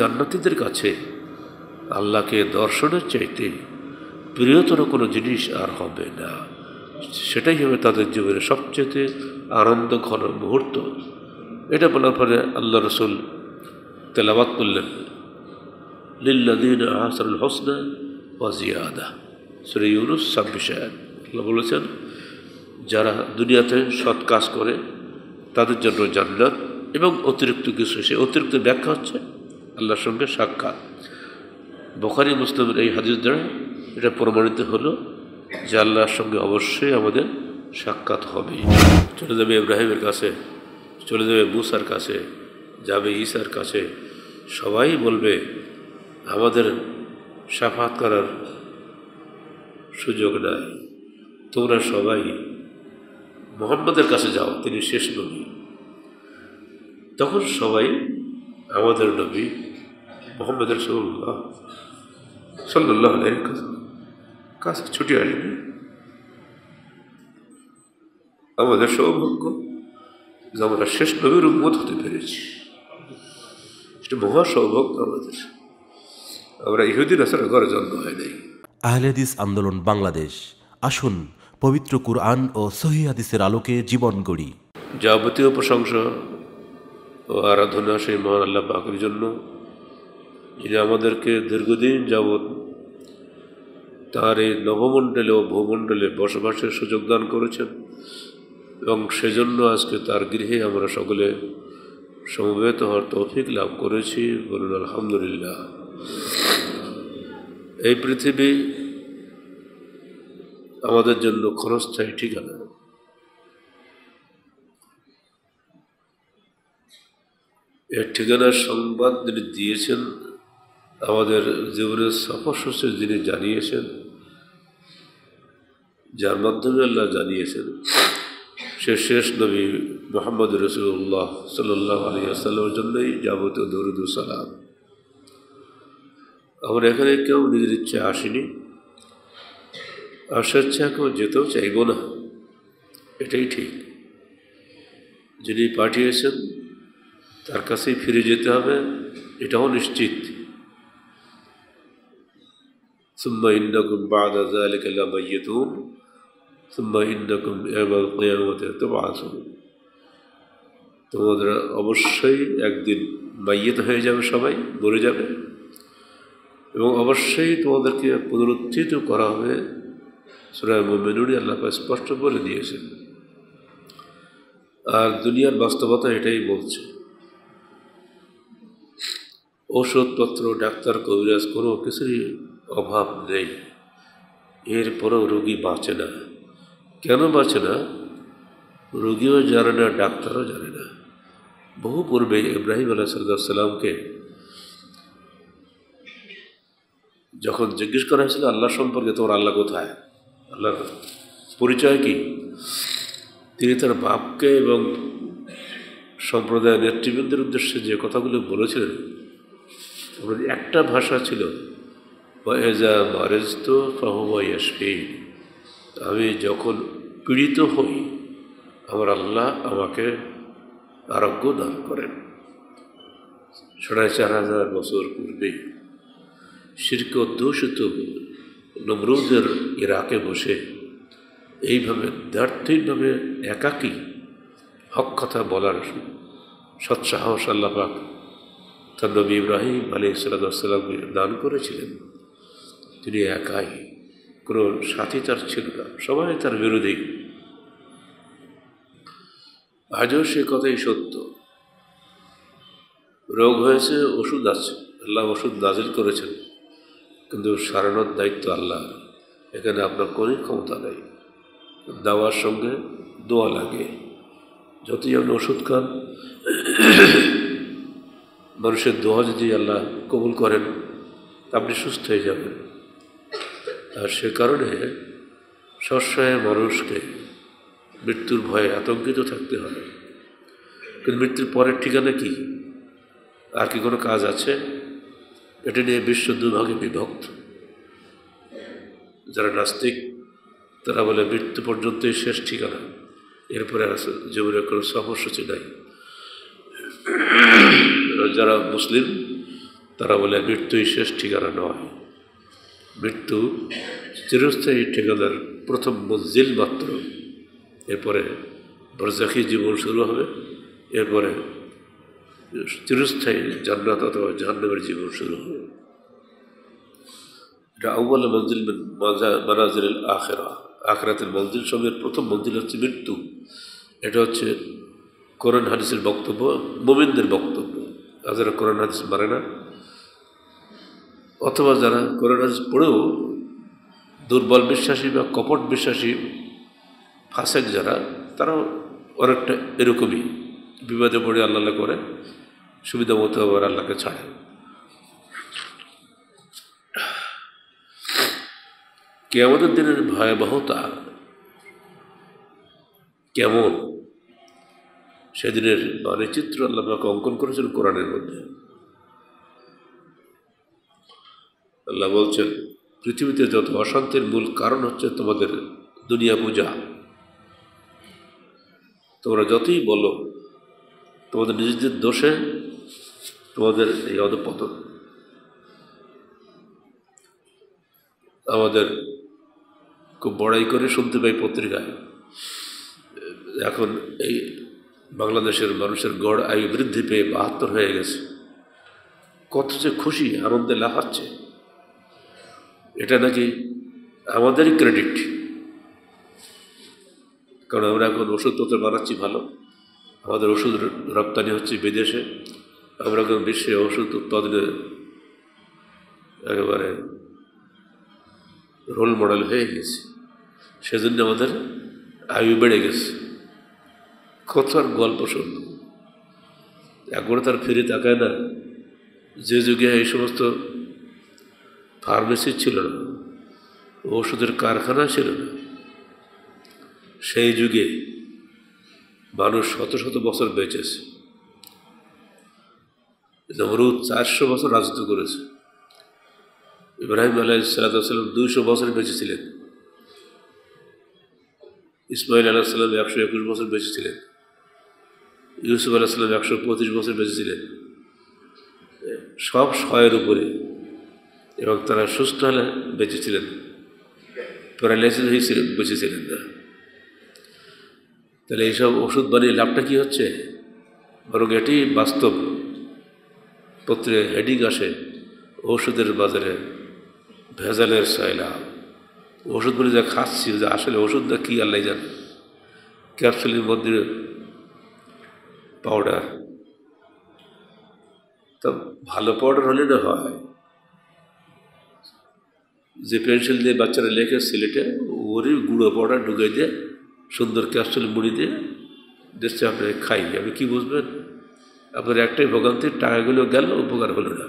জান্নাতীদের কাছে আল্লাহকে দর্শনের চাইতে প্রিয়তর কোনো জিনিস আর হবে না। সেটাই হবে তাদের জীবনের সবচেয়ে আনন্দ ঘন মুহূর্ত। এটা বলার পরে আল্লাহ রসুল তেলাওয়াত করলেন, লিল্লাযীনা আহসানুল হুসনা ওয়া জিয়াদা, সূরা ইউনূস 26 আয়াত। আল্লাহ বলেছেন, যারা দুনিয়াতে সৎ কাজ করে তাদের জন্য জান্নাত এবং অতিরিক্ত কিছু। সে অতিরিক্ত ব্যাখ্যা হচ্ছে আল্লাহর সঙ্গে সাক্ষাৎ। বুখারী মুসলিমের এই হাদিস দ্বারা এটা প্রমাণিত হলো যে আল্লাহর সঙ্গে অবশ্যই আমাদের সাক্ষাৎ হবে। চলে যাবে ইব্রাহিমের কাছে, চলে যাবে মুসার কাছে, যাবে ঈসার কাছে। সবাই বলবে আমাদের শাফাত করার সুযোগ নাই, তোমরা সবাই মুহাম্মদের কাছে যাও, তিনি শেষ নবী। তখন সবাই আমাদের নবী মুহাম্মদ রাসূলুল্লাহ সাল্লাল্লাহু আলাইহি ওয়াসাল্লাম কাছে ছুটে আসবে। আমাদের সৌভাগ্য যে আমরা শেষ নবীর উম্মত হতে পেরেছি, এটা মহা সৌভাগ্য আমাদের। আমরা ইহুদি নাসারা ঘরে জন্ম হয় নাই। আহলে হাদিস আন্দোলন বাংলাদেশ, আসুন পবিত্র কুরআন ও সহিহ হাদিসের আলোকে জীবন গড়ি। যাবতীয় প্রশংসা ও আরাধনা সেই মহান আল্লাহ পাকের জন্য, যিনি আমাদেরকে দীর্ঘদিন যাবৎ তার এই নবমণ্ডলে ও ভূমণ্ডলে বসবাসের সুযোগ দান করেছেন, এবং সেজন্য আজকে তার গৃহে আমরা সকলে সমবেত হওয়ার তৌফিক লাভ করেছি। বলুন আলহামদুলিল্লাহ। এই পৃথিবী আমাদের জন্য ক্ষণস্থায়ী ঠিকানা। এর ঠিকানার সংবাদ যিনি দিয়েছেন, আমাদের জীবনের সফরসূচি যিনি জানিয়েছেন, যার মাধ্যমে আল্লাহ জানিয়েছেন, সে শেষ নবী মুহাম্মদ রাসূলুল্লাহ সাল্লাল্লাহু আলাইহি ওয়াসাল্লামের জন্যই যাবতীয় দরুদ ও সালাম। আমরা এখানে কেউ নিজের ইচ্ছে আসিনি, আর স্বেচ্ছাকেও যেতেও চাইব না, এটাই ঠিক। যিনি পাঠিয়েছেন তার কাছেই ফিরে যেতে হবে, এটাও নিশ্চিত। সুম্মা ইন্নাকুম বা'দা যালিকা লামাইয়্যিতুন সুম্মা ইন্নাকুম ইয়াওমাল কিয়ামাতি তুবআসুন। তোমাদের অবশ্যই একদিন মাইয়িত হয়ে যাবে, সবাই মরে যাবে, এবং অবশ্যই তোমাদেরকে পুনরুত্থিত করা হবে। সূরা মুমিনুনে আল্লাহ পাক স্পষ্ট বলে দিয়েছেন। আর দুনিয়ার বাস্তবতা এটাই বলছে। ঔষধপত্র, ডাক্তার, কবিরাজ কোনো কিছুরই অভাব নেই, এরপরেও রোগী বাঁচে না। কেন বাঁচে না? রোগীও জানে না, ডাক্তারও জানে না। বহু পূর্বে ইব্রাহিম আলাইহিস সালামকে যখন জিজ্ঞেস করা হয়েছিল আল্লাহ সম্পর্কে, তোমার আল্লাহ কোথায়, আল্লাহর পরিচয় কি, তিনি তার বাপকে এবং সম্প্রদায়ের নেতৃবৃন্দের উদ্দেশ্যে যে কথাগুলো বলেছিলেন, একটা ভাষা ছিল, ওয়াইজা মারিজতু ফাহুয়া ইয়াশফিন। আমি যখন পীড়িত হই, আমার আল্লাহ আমাকে আরোগ্য দান করেন। ৪,৫০০ বছর পূর্বে শিরক অধ্যুষিত নমরুদের ইরাকে বসে এইভাবে দ্ব্যর্থহীনভাবে একাকী হক কথা বলার সৎসাহস আল্লাহ পাক তার নবী ইব্রাহিম আলাইহিস সালামকে দান করেছিলেন। তিনি একাই, কোনো সাথী তার ছিল না, সবাই তার বিরোধী। আজও সে কথাই সত্য। রোগ হয়েছে, ওষুধ আছে, আল্লাহ ওষুধ নাজিল করেছেন, কিন্তু সারানোর দায়িত্ব আল্লাহ। এখানে আপনার কোনো ক্ষমতা নেই। দাওয়ার সঙ্গে দোয়া লাগে। যতই আপনি ওষুধ খান, মানুষের দোয়া যদি আল্লাহ কবুল করেন, আপনি সুস্থ হয়ে যাবেন। আর সে কারণে সবসময় মানুষকে মৃত্যুর ভয়ে আতঙ্কিত থাকতে হয়। কিন্তু মৃত্যুর পরের ঠিকানা কি? আর কি কোনো কাজ আছে? এটা নিয়ে বিশ্ব দুভাগে বিভক্ত। যারা নাস্তিক তারা বলে মৃত্যু পর্যন্তই শেষ ঠিকানা, এরপরে জীবনের কোনো সফরসূচি নাই। যারা মুসলিম তারা বলে মৃত্যুই শেষ ঠিকানা নয়, মৃত্যু চিরস্থায়ী ঠিকানার প্রথম মঞ্জিল মাত্র। এরপরে বরজাখী জীবন শুরু হবে, এরপরে চিরস্থায়ী জান্নাত অথবা জাহান্নামের জীবন শুরু হবে। এটা আউয়াল মঞ্জিল মানাজিল আখেরা, আখেরাতের মঞ্জিল সমূহের প্রথম মঞ্জিল হচ্ছে মৃত্যু। এটা হচ্ছে কোরআন হাদিসের বক্তব্য, মুমিনদের বক্তব্য। আর যারা কোরআন হাদিস মানে না অথবা যারা কোরআন হাদিস পড়েও দুর্বল বিশ্বাসী বা কপট বিশ্বাসী ফাসেক যারা, তারাও অনেকটা এরকমই বিবাদে পড়ে আল্লাহ করে, সুবিধা মতো আবার আল্লাহকে ছাড়ে। কিয়ামতের দিনের ভয়াবহতা কেমন সেদিনের মানচিত্র আল্লাহ আমাকে অঙ্কন করেছেন কোরআনের মধ্যে। আল্লাহ বলছেন, পৃথিবীতে যত অশান্তির মূল কারণ হচ্ছে তোমাদের দুনিয়া পূজা। তোমরা যতই বলো তোমাদের নিজেদের দোষে তোমাদের এই অধঃপতন। আমাদের খুব বড়াই করে শুনতে পাই পত্রিকায়, এখন এই বাংলাদেশের মানুষের গড় আয়ু বৃদ্ধি পেয়ে ৭২ হয়ে গেছে। কত যে খুশি, আনন্দে লাফাচ্ছে। এটা নাকি আমাদেরই ক্রেডিট, কারণ আমরা এখন ওষুধপত্র বানাচ্ছি ভালো, আমাদের ওষুধ রপ্তানি হচ্ছে বিদেশে, আমরা এখন বিশ্বে ওষুধ উৎপাদনে একেবারে রোল মডেল হয়ে গেছে। সেজন্য আমাদের আয়ু বেড়ে গেছে। কত আর গল্প শুনব, একবার তার ফিরে তাকায় না। যে যুগে এই সমস্ত ফার্মেসি ছিল না, ওষুধের কারখানা ছিল না, সেই যুগে মানুষ শত শত বছর বেঁচেছে। নমরুদ 400 বছর রাজত্ব করেছে। ইব্রাহিম আলাইহিসসালাম 200 বছর বেঁচেছিলেন। ইসমাইল আলাইহিসসালাম 121 বছর বেঁচেছিলেন। ইউসুফ আলাইহিসসালাম 125 বছর বেঁচেছিলেন। সব 100-এর উপরে, এবং তারা সুস্থ হলে বেঁচেছিলেন, প্যারালাইসিস হয়েছিলেন, বেঁচেছিলেন না। তাহলে এইসব ওষুধ বানিয়ে লাভটা কী হচ্ছে? বরং এটি বাস্তব। পত্রে হেডিং আসে, ওষুধের বাজারে ভেজালের সাইলা। ওষুধ বলে যা খাচ্ছি, যে আসলে ওষুধটা কী আল্লাহ জানে। ক্যাপসুলের মধ্যে পাউডার, তা ভালো পাউডার হলে না হয়। যে পেন্সিল দিয়ে বাচ্চারা লেখে সিলেটে, ওরই গুঁড়ো পাউডার ঢুকে দিয়ে সুন্দর ক্যাপসুল মুড়ি দিয়ে দিচ্ছে, আপনাকে খাই। আপনি কী বুঝবেন? আপনার একটাই ভোগান্তি, টাকাগুলো গেল, উপকার হলো না।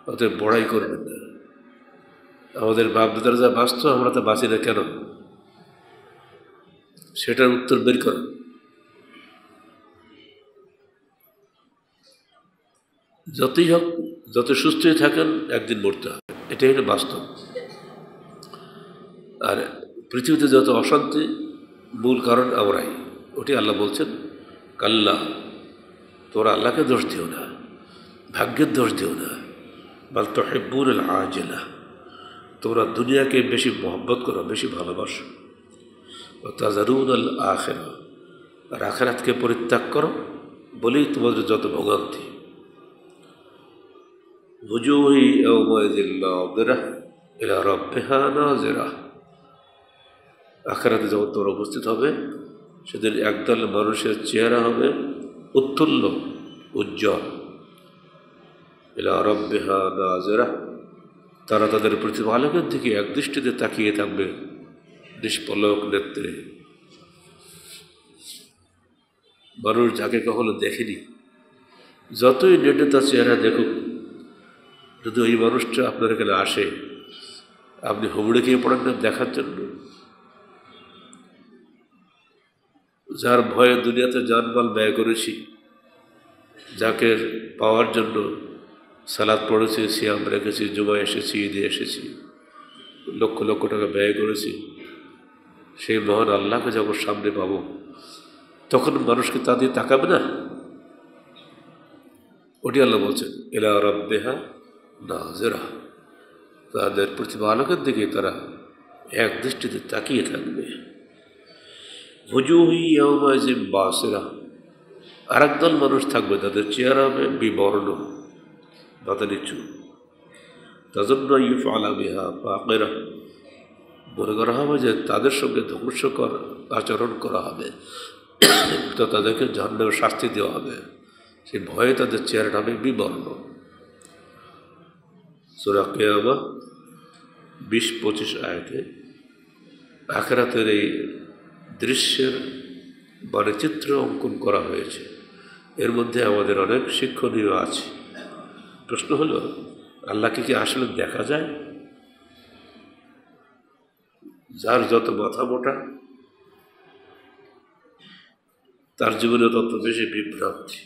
অতএব বড়াই করবেন না। আমাদের বাপদাদারা যা বাঁচত, আমরা তা বাঁচি না কেন? সেটার উত্তর বের করেন। যতই হোক, যত সুস্থই থাকেন, একদিন মরতে হবে, এটাই হলো বাস্তব। আর পৃথিবীতে যত অশান্তি মূল কারণ আমরাই। ওটি আল্লাহ বলছেন, কাল্লা, তোরা আল্লাহকে দোষ দিও না, ভাগ্যের দোষ দিও না। বাল তুহিব্বুনাল আজিলা, তোমরা দুনিয়াকে বেশি মহব্বত করো, বেশি ভালোবাসো। ওয়া তাযারুনাল আখিরা, আর আখিরাতকে পরিত্যাগ করো, বলেই তোমাদের যত ভোগান্তি। ওজুহি ইয়াওমাইযিন নাযিরা ইলা রাব্বিহা নাযিরা, আখিরাতে যখন তোমরা উপস্থিত হবে, সেদিন একদল মানুষের চেহারা হবে উত্তুল্য, উজ্জ্বল। ইলা রাব্বিহা নাযিরা, তারা তাদের প্রতিপালকের দিকে একদৃষ্টিতে তাকিয়ে থাকবে নিষ্পলক নেত্রে। মানুষ যাকে কখনো দেখেনি, যতই নেটে তার চেহারা দেখুক, যদি ওই মানুষটা আপনার এখানে আসে, আপনি হুমড়ে খেয়ে পড়েন না দেখার জন্য। যার ভয়ে দুনিয়াতে জানমাল ব্যয় করেছি, যাকে পাওয়ার জন্য সালাত পড়েছি, সিয়াম রেখেছি, জুমা এসেছি, ঈদে এসেছি, লক্ষ লক্ষ টাকা ব্যয় করেছি, সেই মহান আল্লাহকে যখন সামনে পাবো, তখন মানুষকে তা দিয়ে তাকাবে না? ওটি আল্লাহ বলছেন ইলা রাব্বিহা নাযিরা, তাদের প্রতিপালকের দিকে তারা এক দৃষ্টিতে তাকিয়ে থাকবে। ওজুহু ইয়াওমাইযিন বাসিরা, আর একদল মানুষ থাকবে তাদের চেহারা হবে বিবর্ণ, মাথা নিচু। তাজুন্নু ইউফআলা বিহা ফাকিরা, মনে করা হবে যে তাদের সঙ্গে ধ্বংসকর আচরণ করা হবে, তো তাদেরকে জাহান্নামে শাস্তি দেওয়া হবে। সেই ভয়ে তাদের চেহারাটা হবে বিবর্ণ। সূরা কিয়ামা 20-25 আয়াতে আখিরাতের এই দৃশ্যের মানচিত্র অঙ্কন করা হয়েছে। এর মধ্যে আমাদের অনেক শিক্ষণীয় আছে। প্রশ্ন হলো, আল্লাহকে কি আসলে দেখা যায়? যার যত মাথা মোটা তার জীবনে তত বেশি বিভ্রান্তি।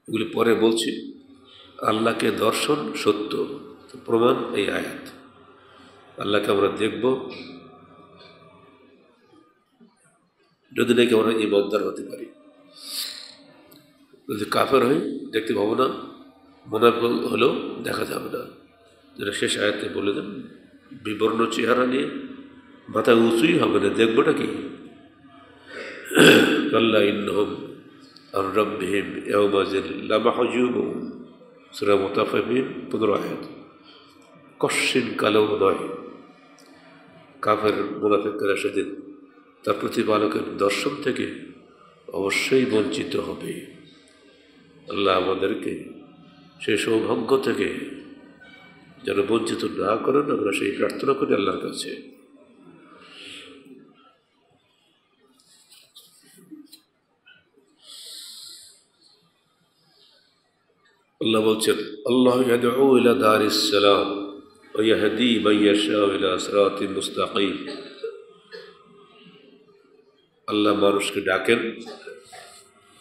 এগুলি পরে বলছি। আল্লাহকে দর্শন সত্য, প্রমাণ এই আয়াত। আল্লাহকে আমরা দেখব যদি নাকি আমরা ইমানদার হতে পারি। যদি কাফের হই দেখতে পাবো না, মুনাফিক হলেও দেখা যাবে না। যেটা শেষ আয়াতে বলে দেন, বিবর্ণ চেহারা নিয়ে মাথা উঁচুই হবে না, দেখবোটা কি? কাল্লা ইন্নাহুম আন রাব্বিহিম ইয়াওমাইযিন লামাহজুবুন, সূরা মুতাফফিফিন 15 আয়াত। কশ্চিন কালেও নয়, কাফের মুনাফিকরা সেদিন তার প্রতিপালকের দর্শন থেকে অবশ্যই বঞ্চিত হবে। আল্লাহ আমাদেরকে সেই সৌভাগ্য থেকে যেন বঞ্চিত না করেন, আমরা সেই প্রার্থনা করি আল্লাহর কাছে। আল্লাহ বলছেন, আল্লাহু ইয়াদউ ইলা দারিস সালাম ওয়া ইয়াহদি মান ইয়াশাউ ইলা সিরাতিন মুস্তাকিম। আল্লাহ মানুষকে ডাকেন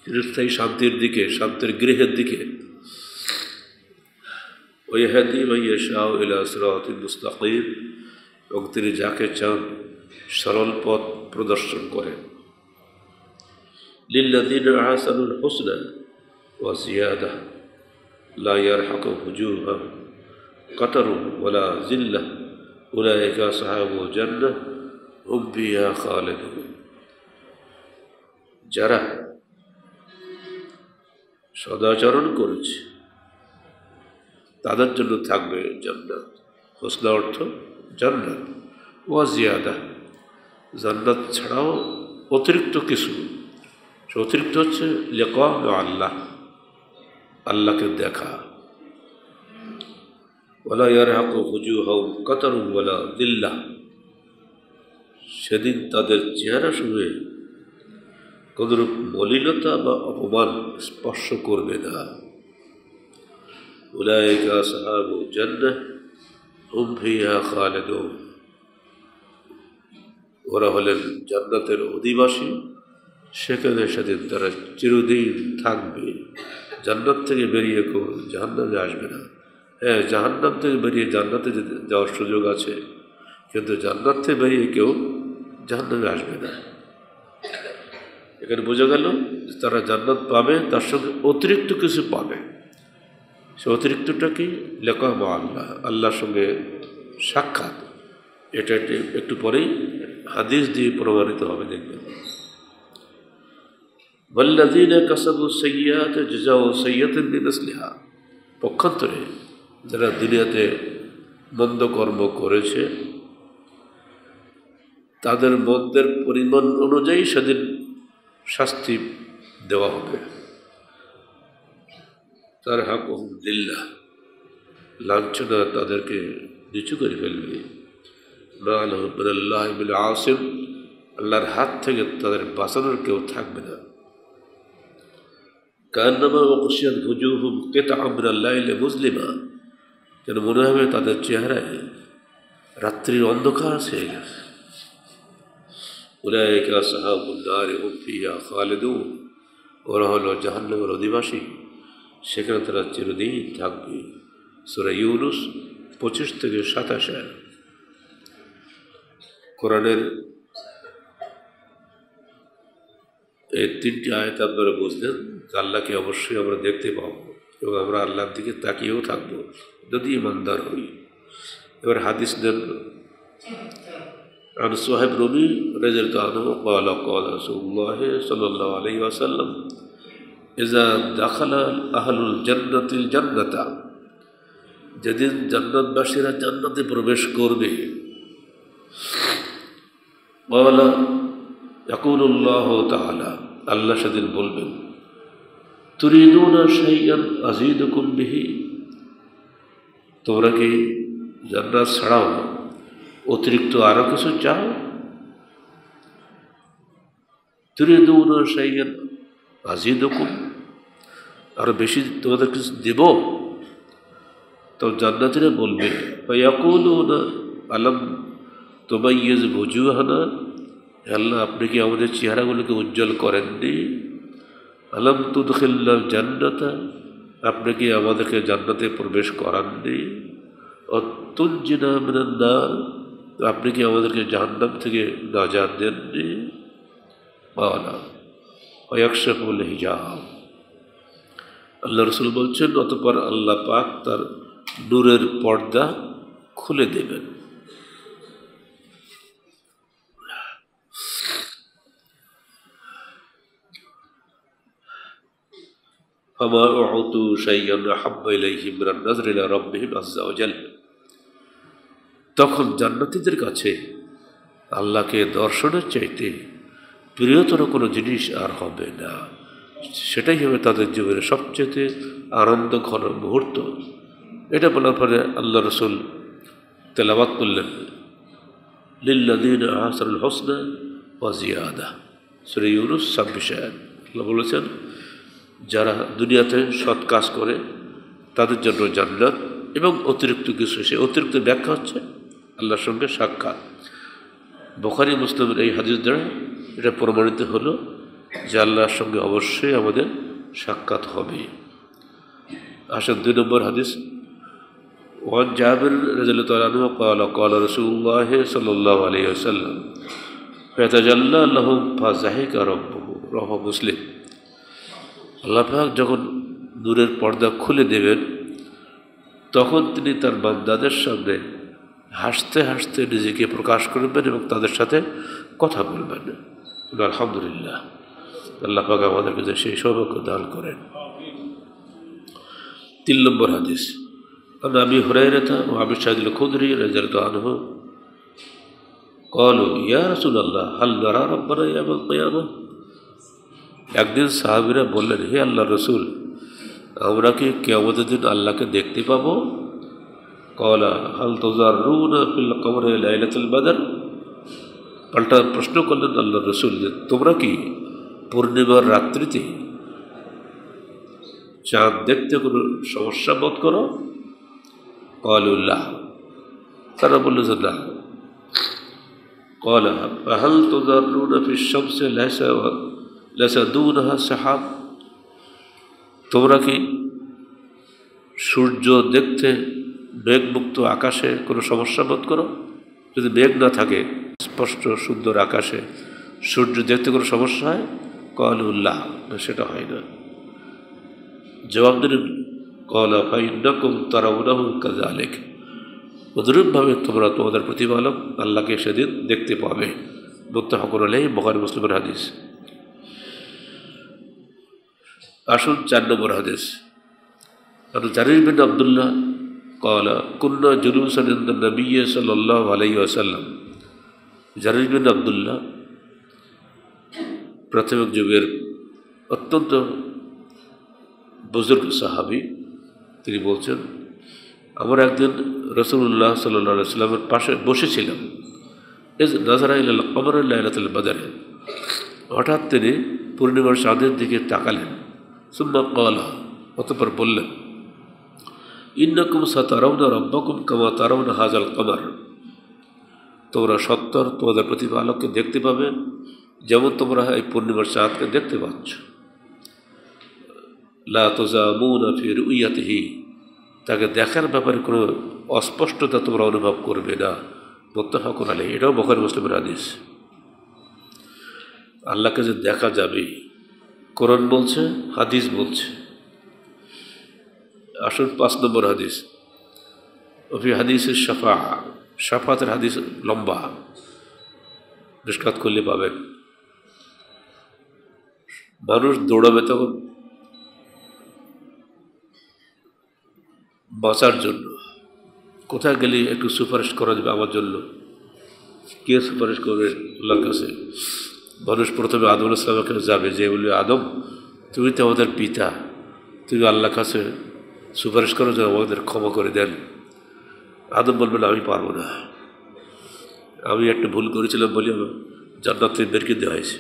চিরস্থায়ী শান্তির দিকে, শান্তির গৃহের দিকে। ওয়া ইয়াহদি মান ইয়াশাউ ইলা সিরাতিন মুস্তাকিম, এবং তিনি যাকে চান সরল পথ প্রদর্শন করেন। লিল্লাযীনা আহসানুল হুসনা ওয়া জিয়াদা লা ইয়ারহাকু উজুহাহুম কাতারুন ওয়ালা যিল্লাহ উলাইকা আসহাবুল জান্নাহ হুম ফিহা খালিদুন। যারা সদাচরণ করেছে তাদের জন্য থাকবে জান্নাত। হুসনা অর্থ জান্নাত, ওয়া জিয়াদা, জান্নাত ছাড়াও অতিরিক্ত কিছু। সে অতিরিক্ত হচ্ছে লিকা আল্লাহ, আল্লাহকে দেখা। ওয়ালা ইয়ারহাকু উজুহাহুম কাতারুন ওয়ালা যিল্লাহ, সেদিন তাদের চেহারা সমূহে কোনরূপ মলিনতা বা অপমান স্পর্শ করবে না। উলাইকা আসহাবুল জান্নাহ হুম ফিহা খালিদুন, ওরা হলেন জান্নাতের অধিবাসী, সেখানে সেদিন তারা চিরদিন থাকবে। জান্নাত থেকে বেরিয়ে কেউ জাহান্নামে আসবে না। হ্যাঁ, জাহান্নাম থেকে বেরিয়ে জান্নাতে যাওয়ার সুযোগ আছে, কিন্তু জান্নাত থেকে বেরিয়ে কেউ জাহান্নামে আসবে না। এখানে বোঝা গেল যে তারা জান্নাত পাবে, তার সঙ্গে অতিরিক্ত কিছু পাবে। সে অতিরিক্তটা কি? লিকা মা আল্লাহ, আল্লাহর সঙ্গে সাক্ষাৎ। এটা একটু পরেই হাদিস দিয়ে প্রমাণিত হবে, দেখবেন। ওয়াল্লাযীনা কাসাবু সাইয়্যাত জাযাউ সাইয়্যাতান বিমিসলিহা, পক্ষান্তরে যারা দুনিয়াতে মন্দ কর্ম করেছে তাদের মন্দের পরিমাণ অনুযায়ী সেদিন শাস্তি দেওয়া হবে। তারহাকুহুম যিল্লাহ, লাঞ্ছনা তাদেরকে নিচু করে ফেলবে। মা লাহুম মিনাল্লাহি মিন আসিম, আল্লাহর হাত থেকে তাদের বাঁচানোর কেউ থাকবে না। কান্নামা ওয়াগশিয়াত ওজুহুহুম কিতআম মিনাল লাইলি মুজলিমা, যেন মনে হবে তাদের চেহারায় রাত্রির অন্ধকার ছেয়ে গেছে। উলাইকা আসহাবুন নারি হুম ফিহা খালিদুন, ওরা হলো জাহান্নামের অধিবাসী, সেখানে তারা চিরদিন থাকবে। সূরা ইউনূস 25-27। কোরআনের এই 3টি আয়াত আপনারা বুঝলেন আল্লাহকে অবশ্যই আমরা দেখতে পাবো এবং আমরা আল্লাহর দিকে তাকিয়েও থাকবো যদি ইমানদার হই। এবার হাদিস নেন عن صهيب رومي رضي الله عنه قال قال رسول الله صلى الله عليه وسلم إذا دخل أهل الجنة الجنة যেদিন জান্নাতবাসীরা জান্নাতে প্রবেশ করবে قال يقول الله تعالى আল্লাহ সেদিন বলবেন তুরিদুনা শাইআন আযীদুকুম বিহি তোমরা কি জান্নাত ছাড়াও অতিরিক্ত আরো কিছু চাও? তুরিদুনা শাইআন আযীদুকুম আরো বেশি তোমাদের কিছু দেব? তো জান্নাতীরা বলবে ফায়াকুলুনা আলাম তুমাইয়িজ বুজুহানা আল্লাহ আপনি কি আমাদের চেহারাগুলোকে উজ্জ্বল করেননি? আলাম তুদখিলনা জান্নাতা আপনি কি আমাদেরকে জান্নাতে প্রবেশ করাননি? অতুনজিনা মিনান নার আপনি কি আমাদেরকে জাহান্নাম থেকে নাজাত দেননি? বালা ওয়ায়াকশিফুল হিজাব আল্লাহ রাসূল বলছেন অতঃপর আল্লাহ পাক তার নূরের পর্দা খুলে দেবেন। فما أعطوا شيئا أحب إليهم من النظر إلى ربهم عز وجل তখন জান্নাতীদের কাছে আল্লাহকে দর্শনের চাইতে প্রিয়তর কোনো জিনিস আর হবে না। সেটাই হবে তাদের জীবনের সবচেয়ে আনন্দ ঘন মুহূর্ত। এটা বলার পরে আল্লাহ রসুল তেলাওয়াত করলেন লিল্লাযীনা আহসানুল হুসনা ওয়া জিয়াদা সূরা ইউনূস 26 আয়াত। আল্লাহ বলেছেন যারা দুনিয়াতে সৎ কাজ করে তাদের জন্য জান্নাত এবং অতিরিক্ত কিছু। সে অতিরিক্ত ব্যাখ্যা হচ্ছে আল্লাহর সঙ্গে সাক্ষাৎ। বুখারী মুসলিমের এই হাদিস দ্বারা এটা প্রমাণিত হলো যে আল্লাহর সঙ্গে অবশ্যই আমাদের সাক্ষাৎ হবে। আসেন 2 নম্বর হাদিস ওয়ান জাবির রাদিয়াল্লাহু তাআলা আনহু قال قال رسول الله صلى الله عليه وسلم فيتجلى لهم فضحك ربه রাওয়াহু মুসলিম। আল্লাহ পাক যখন নূরের পর্দা খুলে দেবেন তখন তিনি তার বান্দাদের সামনে হাসতে হাসতে নিজেকে প্রকাশ করবেন এবং তাদের সাথে কথা বলবেন। আলহামদুলিল্লাহ আল্লাহ পাক আমাদেরকে সেই সৌভাগ্য দান করেন। 3 নম্বর হাদিস عن أبي هريرة وأبي سعيد الخدري رضي الله عنه قالوا يا رسول الله هل نرى ربنا يوم القيامة একদিন সাহাবীরা বললেন হে আল্লাহর রাসূল আমরা কি কিয়ামতের দিন আল্লাহকে দেখতে পাবো? قال هل تزارون في القمر ليلة البدر পাল্টা প্রশ্ন করলেন আল্লাহর রাসূল যে তোমরা কি পূর্ণিমার রাত্রিতে চাঁদ দেখতে কোনো সমস্যা বোধ করো? قالوا لا তারা বলল যে না। قال فهل تزارون في الشمس ليس دونها سحاب তোমরা কি সূর্য দেখতে মেঘমুক্ত আকাশে কোনো সমস্যা বোধ করো? যদি মেঘ না থাকে স্পষ্ট সুন্দর আকাশে সূর্য দেখতে কোনো সমস্যা হয়? قالوا لا সেটা হয় না। জবাব দিলেন قال فإنكم ترونه كذلك অনুরূপভাবে তোমরা তোমাদের প্রতিপালক আল্লাহকে সেদিন দেখতে পাবে। মুত্তাফাকুন আলাইহি বুখারী মুসলিমের হাদিস। আসুন 4 নম্বর হাদিস আর জারির বিন আব্দুল্লাহ قال كنا جلوسا عند النبي صلى الله عليه وسلم জারির বিন আব্দুল্লাহ প্রাথমিক যুগের অত্যন্ত বুজুর্গ সাহাবী। তিনি বলছেন আমরা একদিন রাসূলুল্লাহ সাল্লাল্লাহু আলাইহি ওয়াসাল্লামের পাশে বসেছিলাম। ইজ নাযারা ইলাল কমর লাইলাতুল বদর হঠাৎ তিনি পূর্ণিমার চাঁদের দিকে তাকালেন। সুম্মা ক্বালা অতঃপর বললেন ইন্নাকুম সাতারাউনা রাব্বাকুম কামা তারাউনা হাযাল কমর তোমরা সত্তর তোমাদের প্রতিপালককে দেখতে পাবে যেমন তোমরা এই পূর্ণিমার চাঁদকে দেখতে পাচ্ছ। লা তুজামুনা ফি রুইয়াতিহি তাকে দেখার ব্যাপারে কোনো অস্পষ্টতা তোমরা অনুভব করবে না। মুত্তাফাকুন আলাইহি এটাও বুখারী মুসলিমের হাদিস। আল্লাহকে যে দেখা যাবে কোরআন বলছে, হাদিস বলছে। আসুন 5 নম্বর হাদিস। ওফি হাদিসের সাফাতের হাদিস লম্বা, নিষ্কাত করলে পাবেন। মানুষ দৌড়াবে তখন বাঁচার জন্য। কোথায় গেলে একটু সুপারিশ করা যাবে আমার জন্য? কে সুপারিশ করবে আল্লাহর কাছে? মানুষ প্রথমে আদম আলাইহিস সালামের কাছে যাবে, যে বলবে, আদম তুমি তো আমাদের পিতা, তুমি আল্লাহর কাছে সুপারিশ করো যেন আমাদের ক্ষমা করে দেন। আদম বলবেন, আমি পারবো না, আমি একটা ভুল করেছিলাম বলে জান্নাত থেকে বের করে দেওয়া হয়েছে,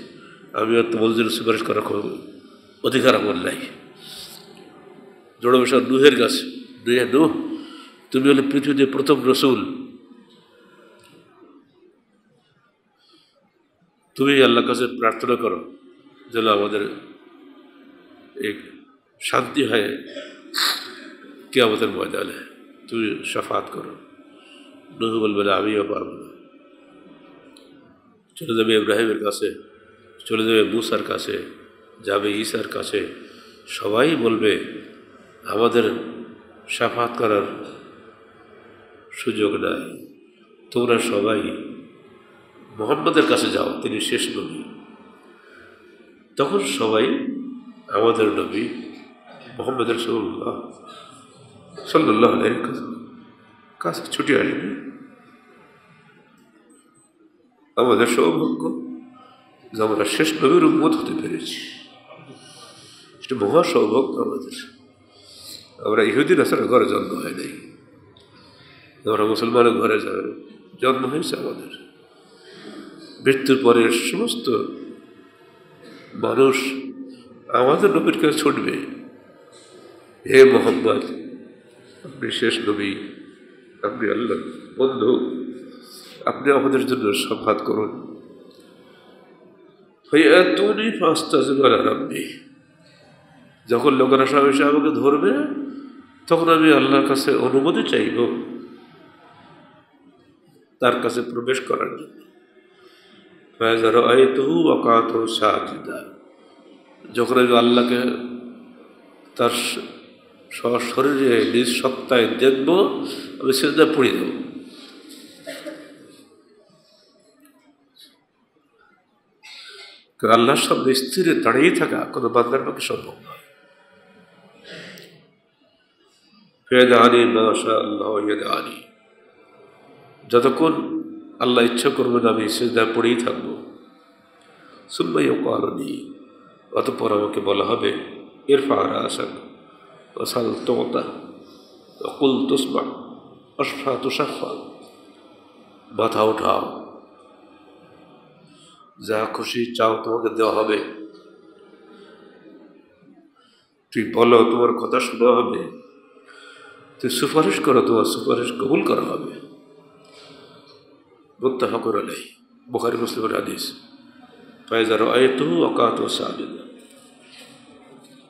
আমি আর তোমাদের জন্য সুপারিশ করার অধিকার আমার নাই। জোড়া বসা নুহের কাছে, নুহ তুমি হলে পৃথিবীতে প্রথম রসুল, তুমি আল্লাহর কাছে প্রার্থনা করো যেন আমাদের এই শান্তি হয় কিয়ামতের ময়দানে, তুমি শাফাত করো। নূহ বলবে না, আমিও পারবো না। চলে যাবে ইব্রাহিমের কাছে, চলে যাবে মুসার কাছে, যাবে ঈসার কাছে, সবাই বলবে আমাদের শাফাত করার সুযোগ নাই, তোমরা সবাই মুহাম্মদের কাছে যাও, তিনি শেষ নবী। তখন সবাই আমাদের নবী মুহাম্মদ রাসূলুল্লাহ সাল্লাল্লাহু আলাইহি ওয়াসাল্লাম কাছে ছুটে আসবে। আমাদের সৌভাগ্য যে আমরা শেষ নবীর উম্মত হতে পেরেছি, এটা মহা সৌভাগ্য আমাদের। আমরা ইহুদি নাসারার ঘরে জন্ম হয় নাই, আমরা মুসলমানের ঘরে জন্ম হয়েছে আমাদের। মৃত্যুর পরে সমস্ত মানুষ আমাদের নবীর কাছে ছুটবে, হে মোহাম্মদ আপনি শেষ নবী, আপনি আল্লাহর বন্ধু, আপনি আমাদের জন্য শাফাত করুন। ফায়াতুনি ফাস্তাযিবু রাব্বি, যখন লোকেরা সব এসে আমাকে ধরবে তখন আমি আল্লাহর কাছে অনুমতি চাইব তার কাছে প্রবেশ করার জন্য। ফাইযা রাআইতুহু ওয়াকাতু সাজিদা, যখন আমি আল্লাহকে তার শরীরে নিজ সত্তায় দেখব, আমি সিজদায় পড়ে দেব। আল্লাহর সামনে স্থির দাঁড়িয়ে থাকা কোনো বান্দার পক্ষে সম্ভব নয়। ফায়াদানি মা শা আল্লাহু ইয়াদানি, যতক্ষণ আল্লাহ ইচ্ছা করবেন আমি সিজদায় পড়েই থাকবো। সুম্মা ইয়াকালুনি, অতঃপর আমাকে বলা হবে ইরফা রাসাক ওয়াসাল তুতা ওয়াকুল তুসমা ওয়াশফা তুশাফা, মাথা উঠাও, যা খুশি চাও তোমাকে দেওয়া হবে, তুই বলো তোমার কথা শোনা হবে, তুই সুপারিশ করো তোমার সুপারিশ কবুল করা হবে। মুত্তাফাকুন আলাইহি, বুখারী মুসলিমের হাদিস। ফাইযা রাআইতুহু ওয়াকাতু সাজিদা,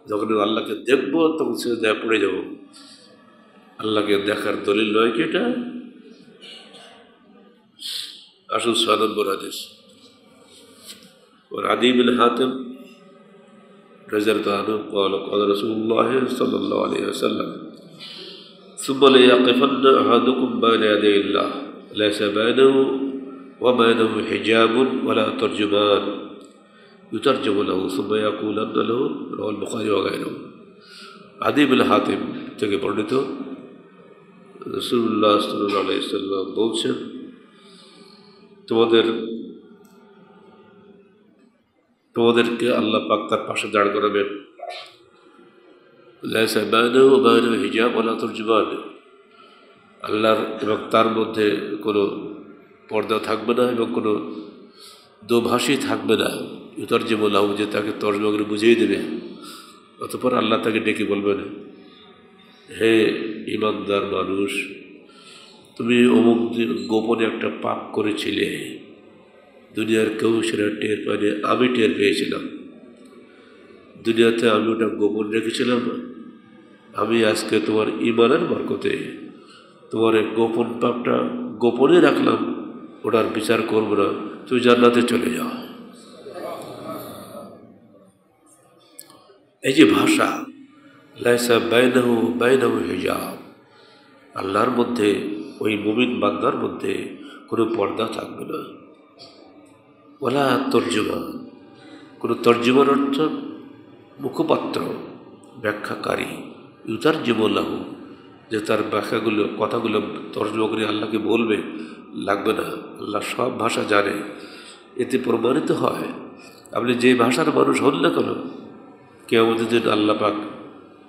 যখন আল্লাহকে দেখবো তখন সিজদায় পড়ে যাব। আল্লাহকে দেখার দলিল নয় কি এটা? আসুন 6 নম্বর হাদিস। আদী বিন হাতিম রাদিয়াল্লাহু আনহু قال قال رسول الله صلى الله عليه وسلم ثم ليقفن أحدكم بين يدي الله ليس بينه وبينه حجاب ولا ترجمان يترجم له ثم يقولن له، رواه البخاري وغيره। আদী বিন হাতিম থেকে বর্ণিত, রাসূলুল্লাহ সাল্লাল্লাহু আলাইহি ওয়াসাল্লাম বলছেন, তোমাদেরকে আল্লাহ পাক তার পাশে দাঁড় করাবেন। লাইসা বাইনাহু ওয়া বাইনাহু হিজাব ওয়ালা তুরজুমান, আল্লাহর এবং তার মধ্যে কোনো পর্দা থাকবে না এবং কোনো দোভাষী থাকবে না। ইউতারজিমু লাহু, যে তাকে তর্জমা করে বুঝিয়ে দেবে। অতঃপর আল্লাহ তাকে ডেকে বলবেন, হে ইমানদার মানুষ, তুমি অমুক দিন গোপনে একটা পাপ করেছিলে, দুনিয়ার কেউ সেটা টের পায়নি, আমি টের পেয়েছিলাম। দুনিয়াতে আমি ওটা গোপন রেখেছিলাম, আমি আজকে তোমার ঈমানের বরকতে তোমার এই গোপন পাপটা গোপনে রাখলাম, ওটার বিচার করবো না, তুমি জান্নাতে চলে যাও। এই যে ভাষা, লাইসা বাইনাহু বাইনাহু হিজাব, আল্লাহর মধ্যে, ওই মুমিন বান্দার মধ্যে কোনো পর্দা থাকবে না। ওয়ালা তর্জমা, কোনো তর্জমার অর্থ মুখপাত্র, ব্যাখ্যাকারী, ইউতারজিমুল্লাহু, যে তার ব্যাখ্যাগুলো, কথাগুলো তর্জমা করে আল্লাহকে বলবে, লাগবে না। আল্লাহ সব ভাষা জানে। এতে প্রমাণিত হয় আপনি যে ভাষার মানুষ হন না কেন, কিয়ামতের দিন আল্লাহ পাক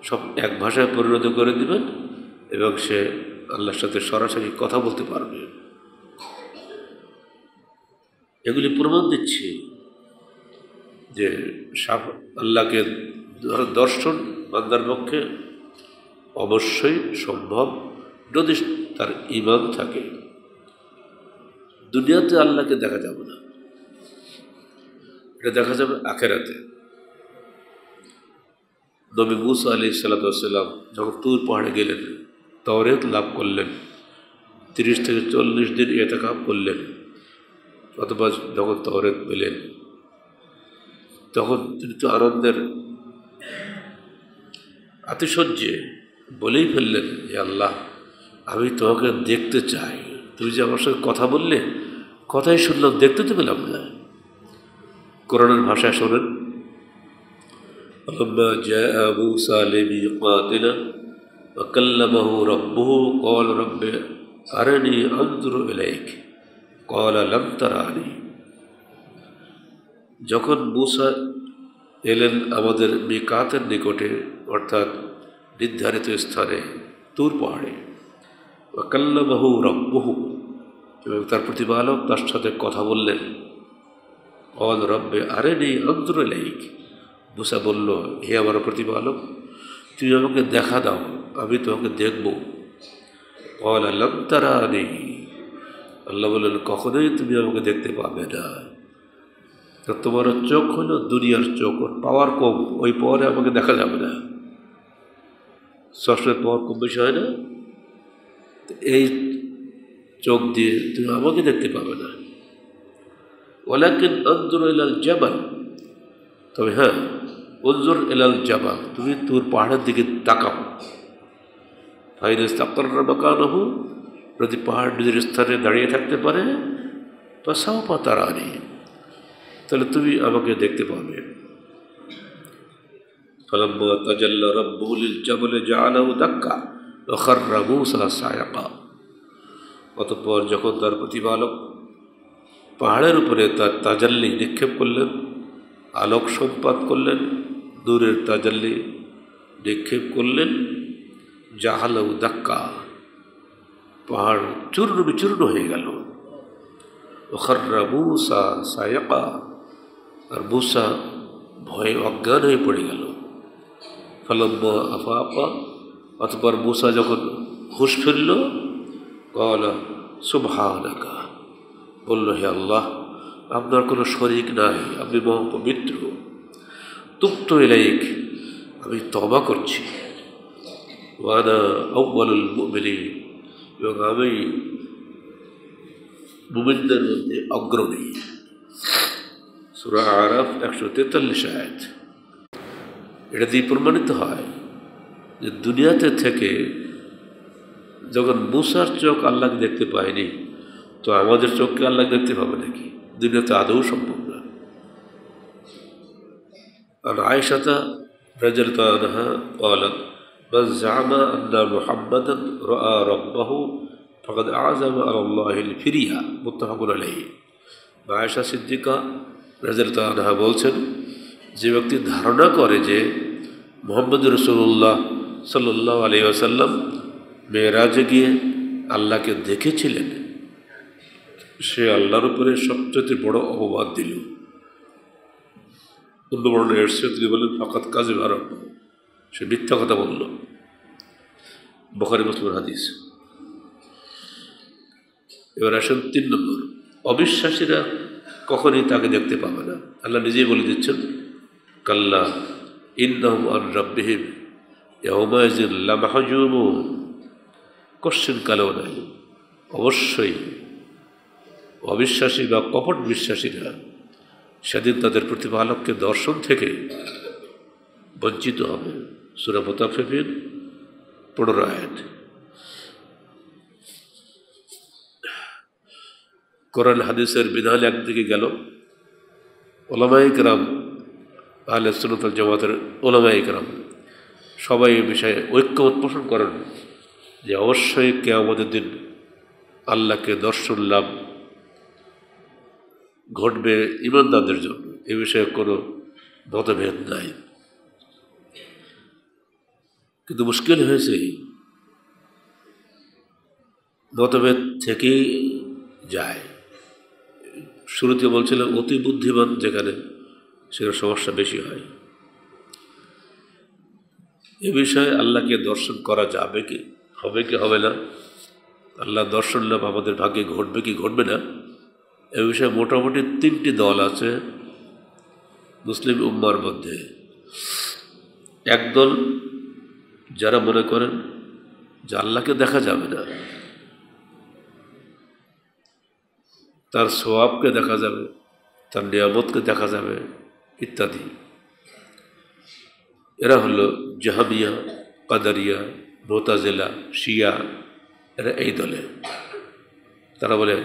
সব এক ভাষায় পরিণত করে দিবেন এবং সে আল্লাহর সাথে সরাসরি কথা বলতে পারবে। এগুলি প্রমাণ দিচ্ছি যে আল্লাহকে দর্শন বান্দার পক্ষে অবশ্যই সম্ভব যদি তার ঈমান থাকে। দুনিয়াতে আল্লাহকে দেখা যাবে না, এটা দেখা যাবে আখিরাতে। নবী মুসা আলাইহিস সালাম যখন তুর পাহাড়ে গেলেন, তাওরাত লাভ করলেন, 30 থেকে 40 দিন ইতিকাফ করলেন, অথবা যখন তাওরাত পেলেন, তখন তিনি তো আনন্দের আতিশয্যে বলেই ফেললেন, হে আল্লাহ, আমি তোমাকে দেখতে চাই। তুমি যে আমার সঙ্গে কথা বললে, কথাই শুনলাম, দেখতে তো পেলাম না। কোরআনের ভাষায় শোনেন, فلما جاء موسى لميقاتنا وكلمه ربه قال رب أرني أنظر إليك قال لن تراني। যখন মুসা এলেন আমাদের মিকাতের নিকটে, অর্থাৎ নির্ধারিত স্থানে তুর পাহাড়ে, ওয়াকাল্লামাহু রব্বুহু, এবং তার প্রতিপালক তার সাথে কথা বললেন। ক্বাল রব্বি আরিনি আনজুর ইলাইক, মুসা বলল, হে আমার প্রতিপালক, তুমি আমাকে দেখা দাও, আমি তোমাকে দেখব। ক্বাল লান তারানি, আল্লাহ বললেন, কখনোই তুমি আমাকে দেখতে পাবে না। তোমার চোখ হলো দুনিয়ার চোখ, ওর পাওয়ার কম, ওই পাওয়ারে আমাকে দেখা যাবে না। সবসময় পাওয়ার কম বেশি হয় না, এই চোখ দিয়ে তুমি আমাকে দেখতে পাবে না। ওয়ালাকিন আনজুর ইলাল জাবাল, তবে হ্যাঁ, উনজুর ইলাল জাবাল, তুমি তোর পাহাড়ের দিকে তাকাও। ফাইন ইস্তাকাররা মাকানাহু, যদি পাহাড় নিজের স্থানে দাঁড়িয়ে থাকতে পারে, ফাসাওফা তারানি, তাহলে তুমি আমাকে দেখতে পাবে। ফালাম্মা তাজাল্লা রাব্বুহু লিল জাবালি জাআলাহু দাক্কা ওয়া খাররা মূসা সায়কা। অতঃপর যখন তার প্রতিপালক পাহাড়ের উপরে তার তাজাল্লি নিক্ষেপ করলেন, আলোক সম্পাদ করলেন, দূরের তাজাল্লি নিক্ষেপ করলেন, জাআলাহু দাক্কা, পাহাড় চূর্ণ বিচূর্ণ হয়ে গেল। ওয়া খাররা মূসা সায়কা, আর মূসা ভয়ে অজ্ঞান হয়ে পড়ে গেল। ফালাম্মা আফাকা, অতঃপর মূসা যখন হুঁশ ফিরল, ক্বালা সুবহানাকা, বলল, হে আল্লাহ, আপনার কোনো শরীক নাই, আপনি মহাপবিত্র। তুবতু ইলাইক, আমি তওবা করছি। ওয়া আনা আউয়ালুল মুমিনিন, এবং আমি মুমিনদের মধ্যে অগ্রণী। সূরা আরাফ 143 আয়াত। এটা দিয়ে প্রমাণিত হয় যে দুনিয়াতে থেকে যখন মূসার চোখ আল্লাহকে দেখতে পায়নি, তো আমাদের চোখকে আল্লাহ দেখতে পাবে নাকি? দুনিয়াতে আদৌ সম্ভব না। আর আয়েশা রাদিয়াল্লাহু আনহা قالت من زعم أن محمدا رأى ربه فقد أعزم على الله الفرية متفق عليه। আয়েশা সিদ্দিকা রাদিয়াল্লাহু আনহা বলছেন, যে ব্যক্তি ধারণা করে যে মুহাম্মদ রাসূলুল্লাহ সাল্লাল্লাহু আলাইহি ওয়াসাল্লাম মেরাজে গিয়ে আল্লাহকে দেখেছিলেন, সে আল্লাহর উপরে সবচেয়ে বড় অপবাদ দিল। অন্য বর্ণনা এসেছে, তিনি বলেন ফাকাত কাযিব, সে মিথ্যা কথা বলল। বুখারী মুসলিমের হাদিস। এবার আসেন 3 নম্বর, অবিশ্বাসীরা কখনই তাকে দেখতে পাবে না। আল্লাহ নিজেই বলে দিচ্ছেন, কাল্লা ইন্নাহুম আন রাব্বিহিম ইয়াওমাইযিন লামাহজুবুন, কোশ্চেন কালেও নাই, অবশ্যই অবিশ্বাসী বা কপট বিশ্বাসীরা সেদিন তাদের প্রতিপালককে দর্শন থেকে বঞ্চিত হবে। সূরা মুতাফফিফিন 15 আয়াত। কোরআন হাদিসের বিধান একদিকে গেল, উলামায়ে কেরাম, আহলে সুন্নাত ওয়াল জামাতের উলামায়ে কেরাম সবাই এই বিষয়ে ঐক্যমত পোষণ করেন যে অবশ্যই কিয়ামতের দিন আল্লাহকে দর্শন লাভ ঘটবে ঈমানদারদের জন্য, এ বিষয়ে কোনো মতভেদ নাই। কিন্তু মুশকিল হয়েছে মতভেদ থেকেই যায়। শুরুতে বলছিলাম অতি বুদ্ধিমান যেখানে সেখানে সমস্যা বেশি হয়। এ বিষয়ে আল্লাহকে দর্শন করা যাবে কি, হবে কি হবে না, আল্লাহ দর্শন লাভ আমাদের ভাগ্যে ঘটবে কি ঘটবে না, এ বিষয়ে মোটামুটি 3টি দল আছে মুসলিম উম্মার মধ্যে। একদল যারা মনে করেন যে আল্লাহকে দেখা যাবে না, তার সওয়াবকে দেখা যাবে, তার নিয়ামতকে দেখা যাবে ইত্যাদি। এরা হলো জাহমিয়া, কাদারিয়া, মুতাজিলা, শিয়া, এরা এই দলে। তারা বলে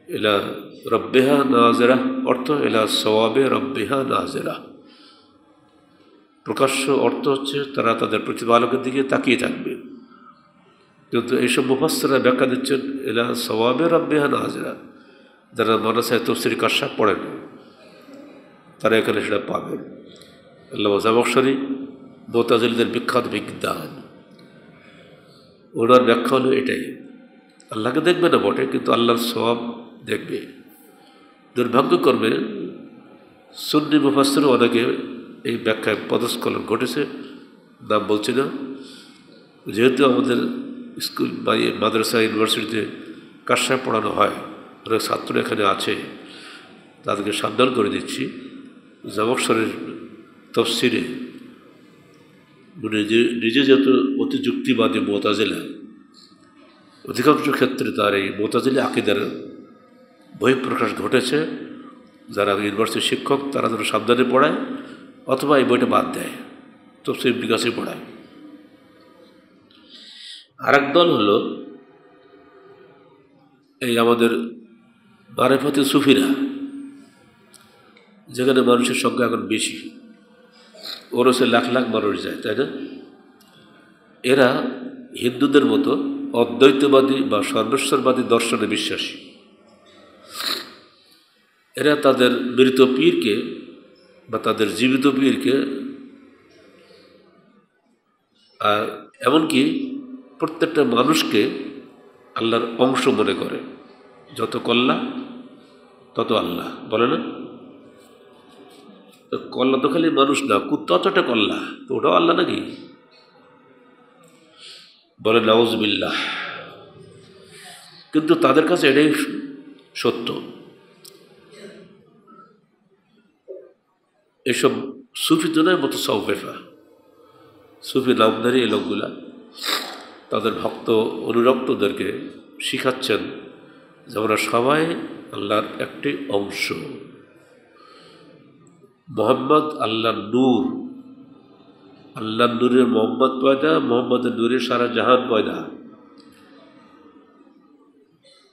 ইলা রব্বিহা নাযিরা, অর্থ ইলা সওয়াবে রব্বিহা নাযিরা। প্রকাশ্য অর্থ হচ্ছে তারা তাদের প্রতিপালকের দিকে তাকিয়ে থাকবে, কিন্তু এইসব মুফাসসিররা ব্যাখ্যা দিচ্ছেন ইলা সওয়াবে রব্বিহা নাযিরা। যারা মাদ্রাসায় তাফসীর কাশফ পড়েন তারা এখানে সেটা পাবেন। আল্লামা জামাখশরী মুতাজিলাদের বিখ্যাত বিজ্ঞান, ওনার ব্যাখ্যা হলো এটাই, আল্লাহকে দেখবে না বটে কিন্তু আল্লাহর সওয়াব দেখবে। দুর্ভাগ্যক্রমে সুন্নি মুফাসসির অনেকে এই ব্যাখ্যায় পদস্খলন ঘটেছে, নাম বলছি না। যেহেতু আমাদের স্কুল বা মাদ্রাসা ইউনিভার্সিটিতে কাশফ পড়ানো হয়, অনেক ছাত্র এখানে আছে, তাদেরকে সাবধান করে দিচ্ছি, জামাখশরীর তাফসীরে নিজে যেহেতু অতি যুক্তিবাদী মুতাজিলা, অধিকাংশ ক্ষেত্রে তার এই মুতাজিলা আকীদার বহিঃপ্রকাশ ঘটেছে। যারা ইউনিভার্সিটির শিক্ষক তারা যেন সাবধানে পড়ায় অথবা এই বইটা বাদ দেয়, তাফসীর ইবনে কাসীর পড়ায়। আরেক দল হলো এই আমাদের মারেফাতি সুফিরা, যেখানে মানুষের সংখ্যা এখন বেশি, ওরসে লাখ লাখ মানুষ যায়, তাই না? এরা হিন্দুদের মতো অদ্বৈতবাদী বা সর্বেশ্বরবাদী দর্শনে বিশ্বাসী। এরা তাদের মৃত পীরকে বা তাদের জীবিত পীরকে আর এমনকি প্রত্যেকটা মানুষকে আল্লাহর অংশ মনে করে। যত কল্লা তত আল্লাহ, বলে না? তো কল্লা তো খালি মানুষ না, ততটা কল্লা তো ওটাও আল্লাহ নাকি? বলে নাউজুবিল্লাহ। কিন্তু তাদের কাছে এটাই সত্য। এসব সুফি তো নয়, মুতাসাউফিফা, সুফি নামধারী এই লোকগুলা তাদের ভক্ত অনুরক্তদেরকে শিখাচ্ছেন যে আমরা সবাই আল্লাহর একটি অংশ। মোহাম্মদ আল্লাহর নূর, আল্লাহর নূরের মোহাম্মদ পয়দা, মোহাম্মদের নূরে সারা জাহান পয়দা।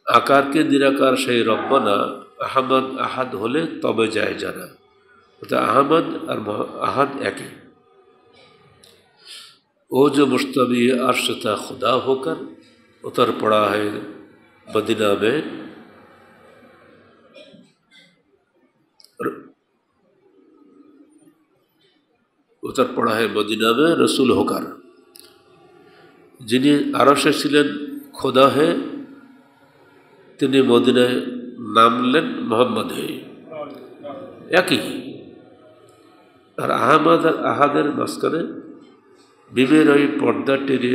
আকারকে নিরাকার সেই রব্বানা আহমদ আহাদ হলে তবে যায় জানা। অর্থাৎ আহমদ আর আহাদ একই। वो जो मुश्तबी अर्श था खुदा होकर उतर पड़ा है मदीना में, उतर पड़ा है मदीना में रसूल होकर। যিনি আরশে ছিলেন খোদা হয়ে তিনি মদিনায় নামলেন মোহাম্মদ হয়ে, একই। আর আহমদ আর আহাদের মাঝখানে বিবের ওই পর্দা টেনে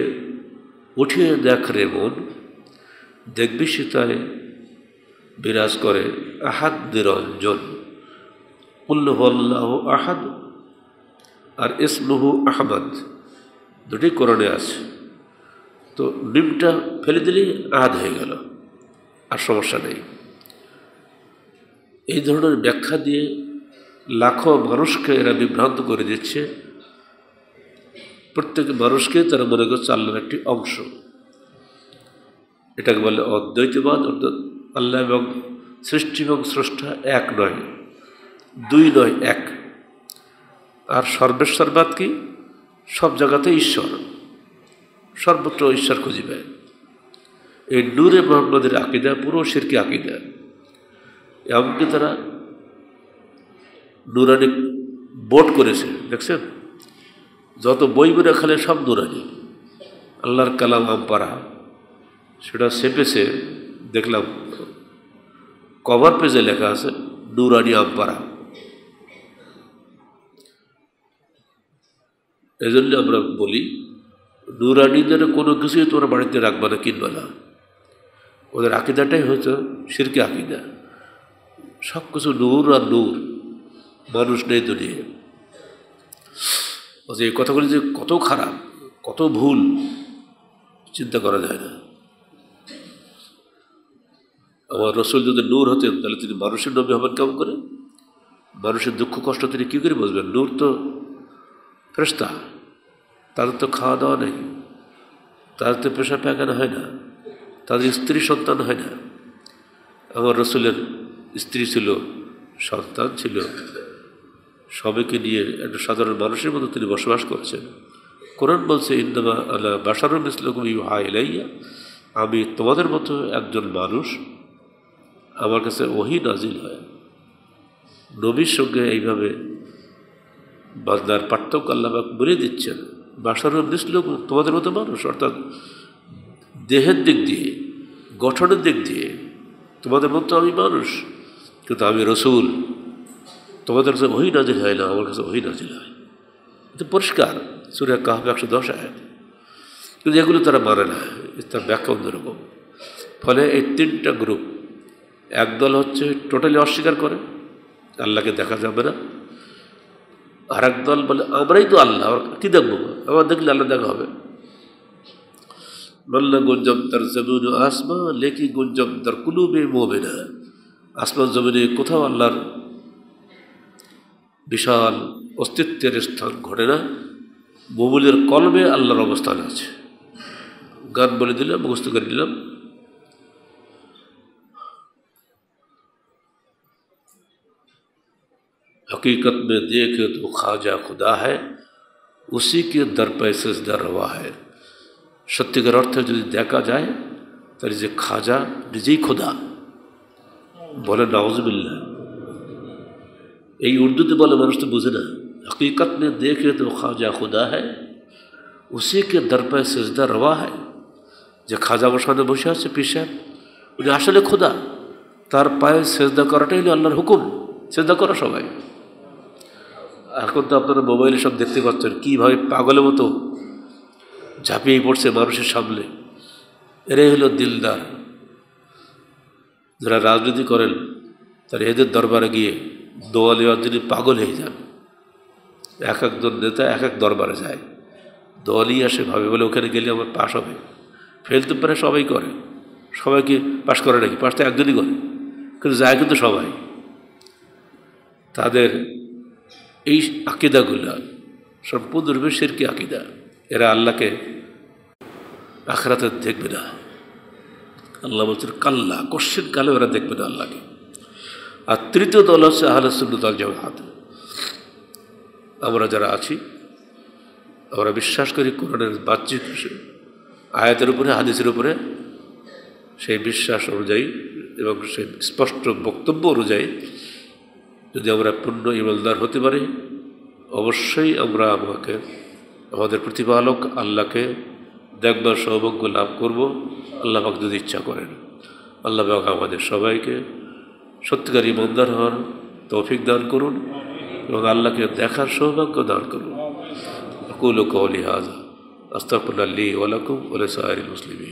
উঠিয়ে দেখ রে মন, দেখবি সীতায় বিরাজ করে আহাদ নিরঞ্জন। কুল্লুহুল্লাহু আহাদ আর ইসমুহু আহমদ, দুটি কোরআনে আছে। তো নিমটা ফেলে দিলেই আহাদ হয়ে গেল, আর সমস্যা নেই। এই ধরনের ব্যাখ্যা দিয়ে লাখো মানুষকে এরা বিভ্রান্ত করে দিচ্ছে। প্রত্যেক মানুষকে তারা মনে করছে আল্লাহর একটি অংশ। এটাকে বলে অদ্বৈতবাদ, অর্থাৎ আল্লাহ এবং সৃষ্টি এবং স্রষ্টা এক নয়, দুই নয়, এক। আর সর্বেশ্বরবাদ কি? সব জায়গাতে ঈশ্বর, সর্বত্র ঈশ্বর খুঁজিবে। এই নূরে মোহাম্মদের আকিদা পুরো শিরকি আকিদা। এমনকি তারা নুরানি বোর্ড করেছে, দেখছেন? যত বই বই খালে সব নুরানি, আল্লাহর কালাম আমপারা, সেটা সেপেছে দেখলাম কভার পেজে লেখা আছে নুরানি আমপারা। এই জন্য আমরা বলি নুরানিদের কোনো কিছুই তোমরা বাড়িতে রাখবে না, কিনবে না। ওদের আকিদাটাই হয়তো শিরকি আকিদা। সব কিছু নূর আর নূর, মানুষ নেই দুনিয়ায়। এই কথাগুলি যে কত খারাপ, কত ভুল, চিন্তা করা যায় না। আমার রসুল যদি নূর হতেন তাহলে তিনি মানুষের নবী হবেন কেমন করে? মানুষের দুঃখ কষ্ট তিনি কী করে বুঝবেন? নূর তো ফেরেশতা, তাদের তো খাওয়া দাওয়া নেই, তাদের তো পেশাব পায়খানা হয় না, তাদের স্ত্রী সন্তান হয় না। আমার রসুলের স্ত্রী ছিল, সন্তান ছিল, সবাইকে নিয়ে একটা সাধারণ মানুষের মতো তিনি বসবাস করছেন। কোরআন বলছে ইন্নামা আনা বাশারুন মিসলুকুম ইউহা ইলাইয়া, আমি তোমাদের মতো একজন মানুষ, আমার কাছে ওহী নাজিল হয়। নবীর সঙ্গে এইভাবে বান্দার পার্থক্য আল্লাহ পাক বলে দিচ্ছেন। বাশারুন মিসলুকুম, তোমাদের মতো মানুষ, অর্থাৎ দেহের দিক দিয়ে, গঠনের দিক দিয়ে তোমাদের মতো আমি মানুষ, কিন্তু আমি রসুল। তোমাদের কাছে ওহী নাজিল হয় না, আমার কাছে ওহী নাজিল হয়। এটা পরিষ্কার সূরা কাহফ 110 আয়াত। কিন্তু এগুলো তারা মানে না, তার ব্যাখ্যা অন্যরকম। ফলে এই তিনটা গ্রুপ, একদল হচ্ছে টোটালি অস্বীকার করে, আল্লাহকে দেখা যাবে না। আর একদল বলে আমরাই তো আল্লাহ, আবার কী দেখবো, আবার দেখলে আল্লাহ দেখা হবে। মাল্লা গুঞ্জম তার জমিন আসমা লেকি গুঞ্জম তার কুলুবে মোমেনা, আসমান জমিনে কোথাও আল্লাহর বিশাল অস্তিত্বের স্থান ঘটে না, মুমিনের কলবে আল্লাহর অবস্থান আছে। গান বলে দিলাম, মুখস্থ করে দিলাম। हकीकत में देखे तो ख्वाजा खुदा है, उसी के दर पे सिजदा रवा है। সত্যিকার অর্থে যদি দেখা যায় তাহলে যে খাজা নিজেই খোদা। বলে নাউজুবিল্লাহ। এই উর্দুতে বলে, মানুষ তো বুঝে না। হकीकत में देखे तो ख्वाजा खुदा है, उसी के दर पे सिजदा रवा है। যে খাজা আমার সামনে বসে আছে, পীর সাহেব, উনি আসলে খোদা, তার পায়ে সেজদা করাটাই হলো আল্লাহর হুকুম। সেজদা করো সবাই। এখন তো আপনারা মোবাইলে সব দেখতে পাচ্ছেন কীভাবে পাগলের মতো ঝাঁপিয়ে পড়ছে মানুষের সামনে। এরাই হলো দিলদার। যারা রাজনীতি করেন তারা এদের দরবারে গিয়ে দোয়া নেওয়ার জন্য পাগল হয়ে যান। এক একজন নেতা এক এক দরবারে যায়, দোয়া নিয়ে আসে, ভাবে বলে ওখানে গেলে আমার পাশ হবে। ফেল তো প্রায় সবাই করে, সবাইকে পাশ করে নাকি? পাশ তো একজনই করে, কিন্তু যায় কিন্তু সবাই। তাদের এই আকিদাগুলা সম্পূর্ণরূপে শিরকি আকিদা। এরা আল্লাহকে আখিরাতে দেখবে না। আল্লাহ বলছেন কাল্লা, কোশ্চিন কালে ওরা দেখবে না আল্লাহকে। আর তৃতীয় দল হচ্ছে আহলে সুন্নাত ওয়াল জামাত। আমরা যারা আছি, আমরা বিশ্বাস করি কোরআনের বাহ্যিক আয়াতের উপরে, হাদিসের উপরে, সেই বিশ্বাস অনুযায়ী এবং সেই স্পষ্ট বক্তব্য অনুযায়ী যদি আমরা পূর্ণ ইমানদার হতে পারি, অবশ্যই আমরা আমাদের প্রতিপালক আল্লাহকে দেখবার সৌভাগ্য লাভ করব, আল্লাহ পাক যদি ইচ্ছা করেন। আল্লাহ পাক আমাদের সবাইকে সত্যিকার ইমানদার হওয়ার তৌফিক দান করুন এবং আল্লাহকে দেখার সৌভাগ্য দান করুন। আকুলু কওলি হাযা আস্তাগফিরুল্লাহ লি ওয়া লাকুম ওয়া লিসাইরিল মুসলিমিন।